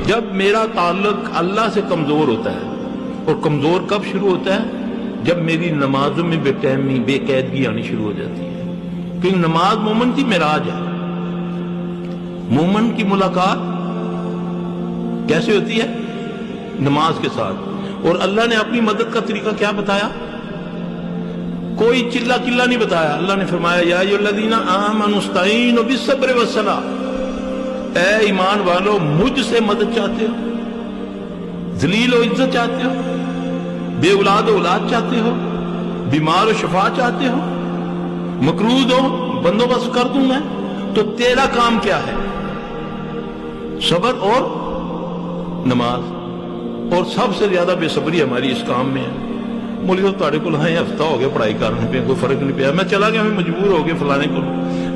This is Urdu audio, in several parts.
جب میرا تعلق اللہ سے کمزور ہوتا ہے، اور کمزور کب شروع ہوتا ہے؟ جب میری نمازوں میں بے ٹائمی بے قیدگی آنی شروع ہو جاتی ہے، کیونکہ نماز مومن کی معراج ہے۔ مومن کی ملاقات کیسے ہوتی ہے؟ نماز کے ساتھ۔ اور اللہ نے اپنی مدد کا طریقہ کیا بتایا؟ کوئی چلا چلا نہیں بتایا۔ اللہ نے فرمایا یا ایھا الذین آمنوا استعینوا بالصبر والصلاۃ، اے ایمان والو مجھ سے مدد چاہتے ہو، ذلیل و عزت چاہتے ہو، بے اولاد و اولاد چاہتے ہو، بیمار و شفا چاہتے ہو، مقروض ہو بندوبست کر دوں میں، تو تیرا کام کیا ہے؟ صبر اور نماز۔ اور سب سے زیادہ بے صبری ہماری اس کام میں ہے۔ مولوی صاحب تھوڑے کو ہفتہ ہو گیا پڑھائی کرنے پہ، کوئی فرق نہیں پیا، میں چلا گیا، میں مجبور ہو گیا فلانے کو،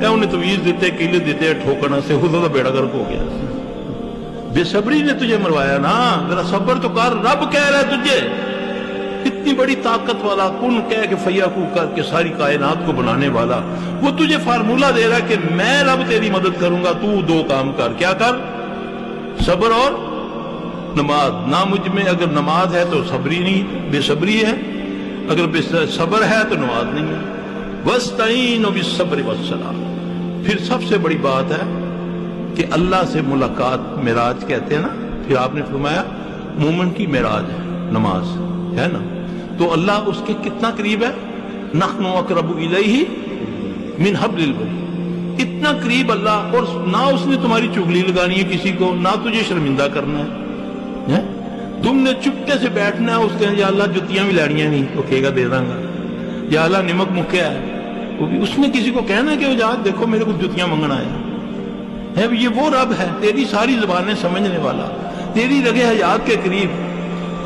انہیں تویز دیتے کیلے دیتے ٹھوکنا سے خود بیڑا گرک ہو گیا۔ بے صبری نے تجھے مروایا نا، ذرا صبر تو کر، رب کہہ رہا ہے تجھے، اتنی بڑی طاقت والا، کن کہہ کے فیکون کر کے ساری کائنات کو بنانے والا، وہ تجھے فارمولہ دے رہا ہے کہ میں رب تیری مدد کروں گا، تو دو کام کر۔ کیا کر؟ صبر اور نماز۔ نہ مجھ میں اگر نماز ہے تو صبری نہیں، بے صبری ہے، اگر بے صبر ہے تو نماز نہیں ہے۔ وَاسْتَعِینُوا بِالصَّبْرِ وَالصَّلَاةِ۔ پھر سب سے بڑی بات ہے کہ اللہ سے ملاقات معراج کہتے ہیں نا، پھر آپ نے فرمایا مومن کی معراج ہے نماز، ہے نا؟ تو اللہ اس کے کتنا قریب ہے؟ نحن اقرب الیہ من حبل الورید، اتنا قریب اللہ، اور نہ اس نے تمہاری چغلی لگانی ہے کسی کو، نہ تجھے شرمندہ کرنا ہے، تم نے چپکے سے بیٹھنا ہے، اس کے یا اللہ جتیاں بھی لڑیاں نہیں، تو کہے گا دے داں گا، یا اللہ نمک مکیا ہے، وہ بھی اس نے کسی کو کہنا ہے کہ وہ جا دیکھو میرے کو جتیاں منگنا ہے، یہ وہ رب ہے تیری ساری زبانیں سمجھنے والا، تیری رگے حیات کے قریب،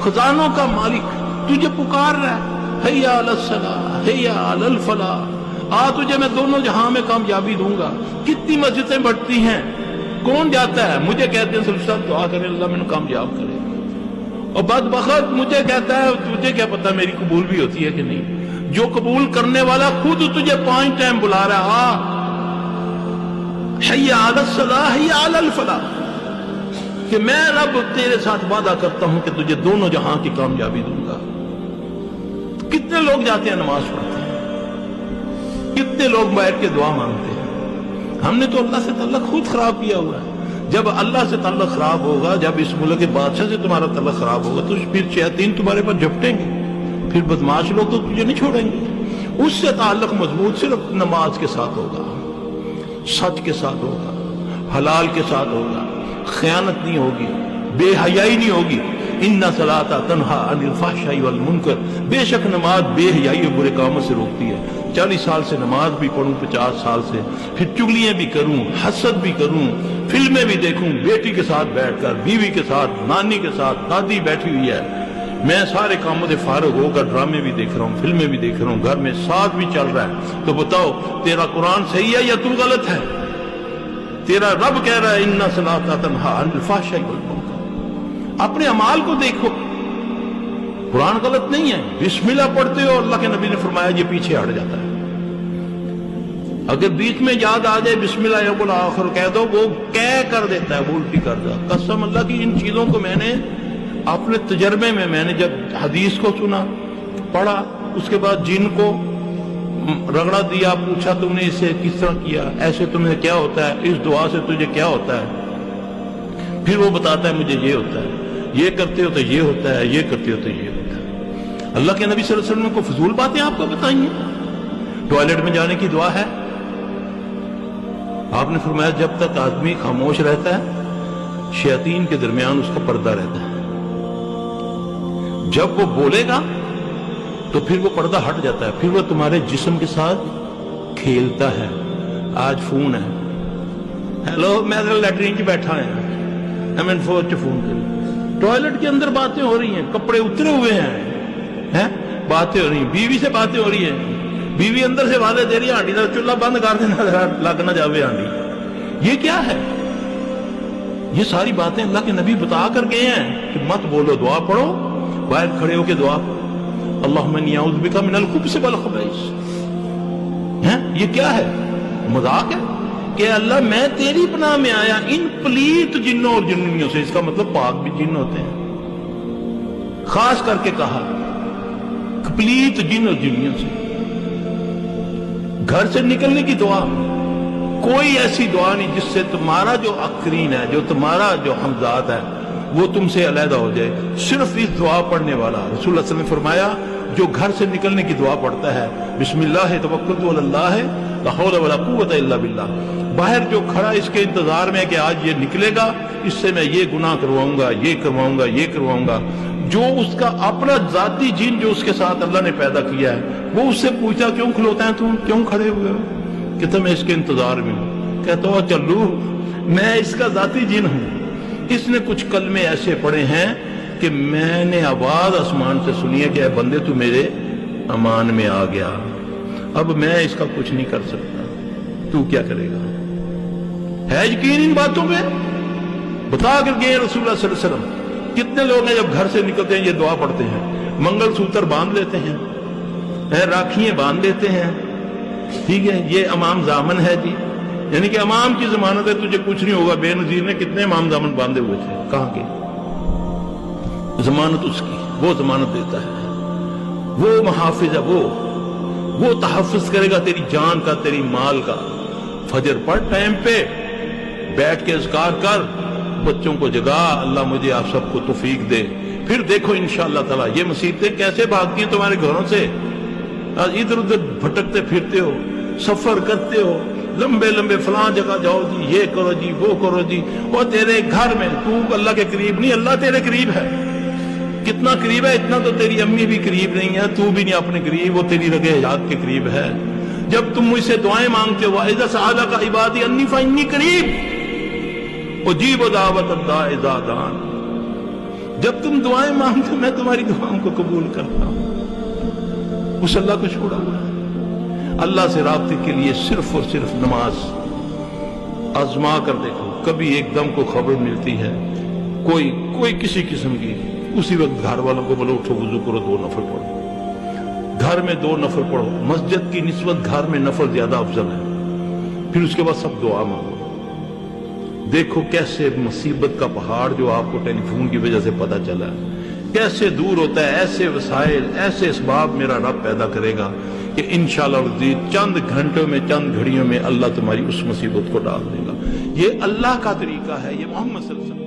خزانوں کا مالک، تجھے پکار رہا ہے، حی علی الصلاۃ حی علی الفلاح، آ تجھے میں دونوں جہاں میں کامیابی دوں گا۔ کتنی مسجدیں بڑھتی ہیں، کون جاتا ہے؟ مجھے کہتے ہیں صرف صاحب دعا کرے اللہ میں کامیاب کرے، اور بدبخت مجھے کہتا ہے تجھے کیا پتا میری قبول بھی ہوتی ہے کہ نہیں؟ جو قبول کرنے والا خود تجھے 5 ٹائم بلا رہا ہے، حی علی الصلاۃ حی علی الفلاح، کہ میں رب تیرے ساتھ وعدہ کرتا ہوں کہ تجھے دونوں جہاں کی کامیابی دوں گا۔ کتنے لوگ جاتے ہیں نماز پڑھتے ہیں، کتنے لوگ بیٹھ کے دعا مانگتے ہیں؟ ہم نے تو اللہ سے تعلق خود خراب کیا ہوا ہے۔ جب اللہ سے تعلق خراب ہوگا، جب اس ملک کے بادشاہ سے تمہارا تعلق خراب ہوگا، تو پھر شیاطین تمہارے پر جھپٹیں گے، پھر بدماش لوگ تو تجھے نہیں چھوڑیں گے۔ اس سے تعلق مضبوط صرف نماز کے ساتھ ہوگا، سچ کے ساتھ ہوگا، حلال کے ساتھ ہوگا، خیانت نہیں ہوگی، بے حیائی نہیں ہوگی۔ ان الصلاۃ تنہی عن الفحشاء والمنکر، بے شک نماز بے حیائی اور برے کاموں سے روکتی ہے۔ 40 سال سے نماز بھی پڑھوں، 50 سال سے، پھر چگلیاں بھی کروں، حسد بھی کروں، فلمیں بھی دیکھوں، بیٹی کے ساتھ بیٹھ کر، بیوی کے ساتھ، نانی کے ساتھ، دادی بیٹھی ہوئی ہے، میں سارے کاموں سے فارغ ہو کر ڈرامے بھی دیکھ رہا ہوں، فلمیں بھی دیکھ رہا ہوں، گھر میں ساتھ بھی چل رہا ہے، تو بتاؤ تیرا قرآن صحیح ہے یا تو غلط ہے؟ تیرا رب کہہ رہا ہے ان الصلاۃ تنہی عن الفحشاء والمنکر۔ اپنے اعمال کو دیکھو، قرآن غلط نہیں ہے، بسم اللہ پڑھتے ہو، اللہ کے نبی نے فرمایا یہ پیچھے ہٹ جاتا ہے۔ اگر بیچ میں یاد آ جائے بسم اللہ یوم الآخر کہہ دو، وہ کہہ کر دیتا ہے، وہ الٹی کر دیتا۔ قسم اللہ کی ان چیزوں کو میں نے اپنے تجربے میں نے جب حدیث کو سنا، پڑھا، اس کے بعد جن کو رگڑا دیا، پوچھا تم نے اسے کس طرح کیا، ایسے تمہیں کیا ہوتا ہے، اس دعا سے تجھے کیا ہوتا ہے، پھر وہ بتاتا ہے مجھے یہ ہوتا ہے، یہ کرتے ہو تو یہ ہوتا ہے، یہ کرتے ہو تو یہ ہوتا ہے۔ اللہ کے نبی صلی اللہ علیہ وسلم کو فضول باتیں آپ کو بتائیں ہیں؟ ٹوائلٹ میں جانے کی دعا ہے، آپ نے فرمایا جب تک آدمی خاموش رہتا ہے شیاطین کے درمیان اس کا پردہ رہتا ہے، جب وہ بولے گا تو پھر وہ پردہ ہٹ جاتا ہے، پھر وہ تمہارے جسم کے ساتھ کھیلتا ہے۔ آج فون ہے، ہیلو میں لیٹرین کی بیٹھا ہے، میں فوج سے فون کر، ٹوائلٹ کے اندر باتیں ہو رہی ہیں، کپڑے اترے ہوئے ہیں، باتیں ہو رہی ہیں، بیوی سے باتیں ہو رہی ہیں، بیوی اندر سے والے دے رہی ہے ہانڈی کا چولہا بند کر دینا، لگ نہ جاوے ہانڈی۔ یہ کیا ہے؟ یہ ساری باتیں اللہ کے نبی بتا کر گئے ہیں کہ مت بولو، دعا پڑھو، باہر کھڑے ہو کے دعا پڑھو، اللہم انی اعوذ بک من الخبث والخبائث۔ یہ کیا ہے؟ مذاق ہے؟ کہ اللہ میں تیری پناہ میں آیا ان پلیت جنوں اور جنیوں سے. اس کا مطلب پاک بھی جن ہوتے ہیں. خاص کر کے کہا پلیت جن اور جنیوں سے. گھر سے نکلنے کی دعا کوئی ایسی دعا نہیں جس سے تمہارا جو اقرین ہے, جو تمہارا جو ہمزاد ہے, وہ تم سے علیحدہ ہو جائے. صرف اس دعا پڑھنے والا رسول اللہ صلی اللہ علیہ وسلم نے فرمایا جو گھر سے نکلنے کی دعا پڑھتا ہے بسم اللہ توکلت علی اللہ لا حول ولا قوت الا باللہ, باہر جو کھڑا اس کے انتظار میں کہ آج یہ نکلے گا, اس سے میں یہ گناہ کرواؤں گا, یہ کرواؤں گا, یہ کرواؤں گا, جو اس کا اپنا ذاتی جن جو اس کے ساتھ اللہ نے پیدا کیا ہے وہ اس سے پوچھتا کیوں کھلوتا ہے تم, کیوں کھڑے ہوئے ہو؟ کہتا میں اس کے انتظار میں ہوں. کہتا ہو چلو میں اس کا ذاتی جن ہوں. اس نے کچھ کلمے ایسے پڑھے ہیں کہ میں نے آواز آسمان سے سنی ہے کہ اے بندے تو میرے امان میں آ گیا, اب میں اس کا کچھ نہیں کر سکتا, تو کیا کرے گا؟ ہے یقین ان باتوں پہ؟ بتا کر گئے رسول اللہ صلی اللہ علیہ وسلم. کتنے لوگ ہیں جب گھر سے نکلتے ہیں یہ دعا پڑھتے ہیں, منگل سوتر باندھ لیتے ہیں, راکھیاں باندھ لیتے ہیں, ٹھیک ہے, یہ امام ضامن ہے جی, یعنی کہ امام کی ضمانت ہے تجھے کچھ نہیں ہوگا. بے نظیر نے کتنے امام ضامن باندھے ہوئے تھے, کہاں کے ضمانت اس کی, وہ ضمانت دیتا ہے, وہ محافظ ہے, وہ تحفظ کرے گا تیری جان کا, تیری مال کا. فجر پڑھ ٹائم پہ, بیٹھ کے اذکار کر, بچوں کو جگا, اللہ مجھے آپ سب کو توفیق دے. پھر دیکھو انشاءاللہ تعالی یہ مصیبتیں کیسے بھاگتی ہیں تمہارے گھروں سے. ادھر ادھر بھٹکتے پھرتے ہو, سفر کرتے ہو, لمبے لمبے فلاں جگہ جاؤ جی, یہ کرو جی, وہ کرو جی, اور تیرے گھر میں تو اللہ کے قریب نہیں, اللہ تیرے قریب ہے. کتنا قریب ہے؟ اتنا تو تیری امی بھی قریب نہیں ہے, تو بھی نہیں اپنے قریب, وہ تیری رگ حیات کے قریب ہے. جب تم مجھ سے دعائیں مانگتے ہو اذا سألک عبادی انی فانی قریب اجیب دعوت الداع اذا دعان, جب تم دعائیں مانگتے ہو میں تمہاری دعاؤں کو قبول کرتا ہوں. اس اللہ کو چھوڑا ہوا ہے. اللہ سے رابطے کے لیے صرف اور صرف نماز. آزما کر دیکھو, کبھی ایک دم کو خبر ملتی ہے کوئی کسی قسم کی, اسی وقت گھر والوں کو بولو اٹھو وضو کرو, 2 نفل پڑھو. گھر میں 2 نفل پڑھو, مسجد کی نسبت گھر میں نفل زیادہ افضل ہے. پھر اس کے بعد سب دعا مانگو. دیکھو کیسے مصیبت کا پہاڑ جو آپ کو ٹیلی فون کی وجہ سے پتا چلا ہے کیسے دور ہوتا ہے. ایسے وسائل, ایسے اسباب میرا رب پیدا کرے گا کہ انشاءاللہ چند گھنٹوں میں, چند گھڑیوں میں اللہ تمہاری اس مصیبت کو ڈال دے گا. یہ اللہ کا طریقہ ہے, یہ محمد صلی اللہ علیہ وسلم